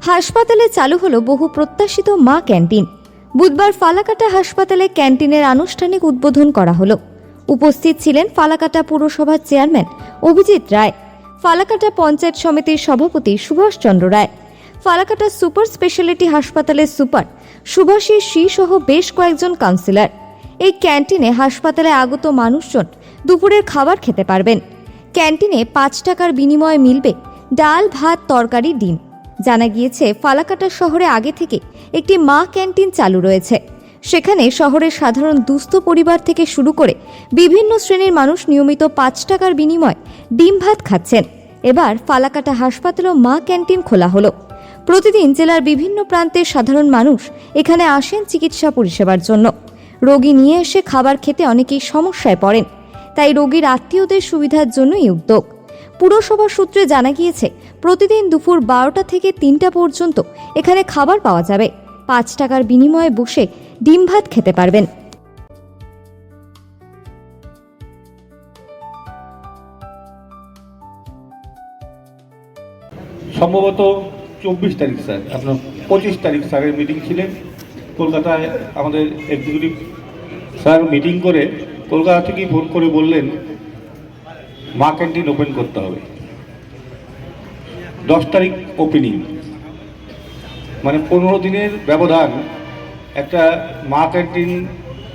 হাসপাতালে চালু হলো বহু প্রত্যাশিত মা ক্যান্টিন। বুধবার ফালাকাটা হাসপাতালে ক্যান্টিনের আনুষ্ঠানিক উদ্বোধন করা হলো। উপস্থিত ছিলেন ফালাকাটা পুরসভার চেয়ারম্যান অভিজিৎ রায়, ফালাকাটা পঞ্চায়েত সমিতির সভাপতি সুভাষ চন্দ্র রায়, ফালাকাটা সুপার স্পেশালিটি হাসপাতালের সুপার সুভাষী শ্রী সহ বেশ কয়েকজন কাউন্সিলর। এই ক্যান্টিনে হাসপাতালে আগত মানুষজন দুপুরের খাবার খেতে পারবেন। ক্যান্টিনে 5 টাকার বিনিময়ে মিলবে ডাল, ভাত, তরকারি, ডিম। জানা গিয়েছে ফালাকাটা শহরে আগে থেকে একটি মা ক্যান্টিন চালু রয়েছে। সেখানে শহরের সাধারণ দুস্থ পরিবার থেকে শুরু করে বিভিন্ন শ্রেণীর মানুষ নিয়মিত 5 টাকার বিনিময়ে ডিম ভাত খাচ্ছেন। এবার ফালাকাটা হাসপাতালেও মা ক্যান্টিন খোলা হলো। প্রতিদিন জেলার বিভিন্ন প্রান্তের সাধারণ মানুষ এখানে আসেন চিকিৎসা পরিষেবার জন্য। রোগী নিয়ে এসে খাবার খেতে অনেকেই সমস্যায় পড়েন, তাই রোগীর আত্মীয়দের সুবিধার জন্য এই উদ্যোগ। পুরসভা সূত্রে জানা গিয়েছে প্রতিদিন দুপুর 12টা থেকে 3টা পর্যন্ত এখানে খাবার পাওয়া যাবে। 5 টাকার বিনিময়ে বসে ডিম ভাত খেতে পারবেন। সম্ভবত 24 তারিখ স্যার, আপনার 25 তারিখ স্যারের মিটিং ছিলেন কলকাতায়। আমাদের এক্সিকিউটিভ স্যার মিটিং করে কলকাতা থেকেই ফোন করে বললেন মা ক্যান্টিন ওপেন করতে হবে। 10 তারিখ ওপেনিং, মানে 15 দিনের ব্যবধান। একটা মা ক্যান্টিন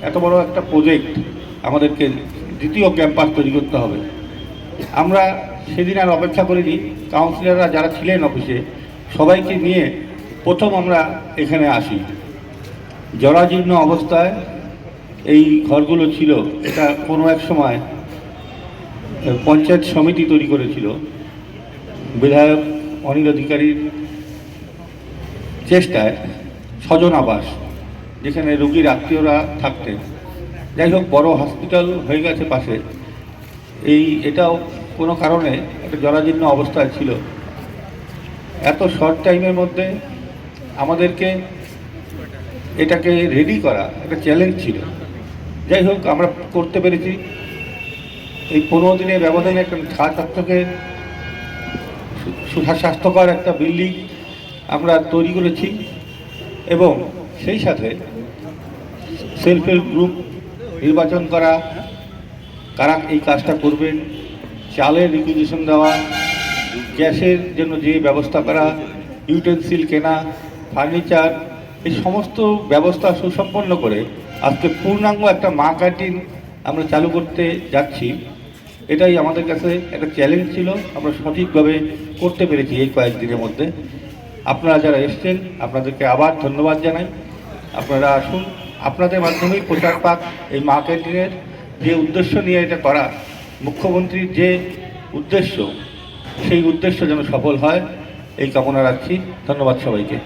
এত বড় একটা প্রজেক্ট, আমাদেরকে দ্বিতীয় ক্যাম্পাস তৈরি করতে হবে। আমরা সেদিন আর অপেক্ষা করিনি। কাউন্সিলররা যারা ছিলেন অফিসে সবাইকে নিয়ে প্রথম আমরা এখানে আসি। জরাজীর্ণ অবস্থায় এই ঘরগুলো ছিল। এটা কোনো এক সময় পঞ্চায়েত সমিতি তৈরি করেছিল বিধায়ক অনিল অধিকারীর চেষ্টায়, স্বজন আবাস, যেখানে রোগীর আত্মীয়রা থাকতেন। যাই হোক, বড় হসপিটাল হয়ে গেছে পাশে। এটাও কোনো কারণে একটা জরাজীর্ণ অবস্থায় ছিল। এত শর্ট টাইমের মধ্যে আমাদেরকে এটাকে রেডি করা একটা চ্যালেঞ্জ ছিল। যাই হোক, আমরা করতে পেরেছি। এই 15 দিনের ব্যবধানে একটা চকচকে স্বাস্থ্যকর একটা বিল্ডিং আমরা তৈরি করেছি, এবং সেই সাথে সেলফ হেল্প গ্রুপ নির্বাচন করা, কারা এই কাজটা করবেন, চালের রিকুইজিশন দেওয়া, গ্যাসের জন্য যে ব্যবস্থা করা, ইউটেন্সিল কেনা, ফার্নিচার, এই সমস্ত ব্যবস্থা সুসম্পন্ন করে আজকে পূর্ণাঙ্গ একটা মা ক্যান্টিন আমরা চালু করতে যাচ্ছি। এটাই আমাদের কাছে একটা চ্যালেঞ্জ ছিল, আমরা সঠিকভাবে করতে পেরেছি এই কয়েকদিনের মধ্যে। আপনারা যারা এসছেন আপনাদেরকে আবার ধন্যবাদ জানাই। আপনারা আসুন, আপনাদের মাধ্যমেই প্রচার পাক এই মা ক্যান্টিনের যে উদ্দেশ্য নিয়ে এটা করা, মুখ্যমন্ত্রীর যে উদ্দেশ্য, সেই উদ্দেশ্য যেন সফল হয় এই কামনা রাখছি। ধন্যবাদ সবাইকে।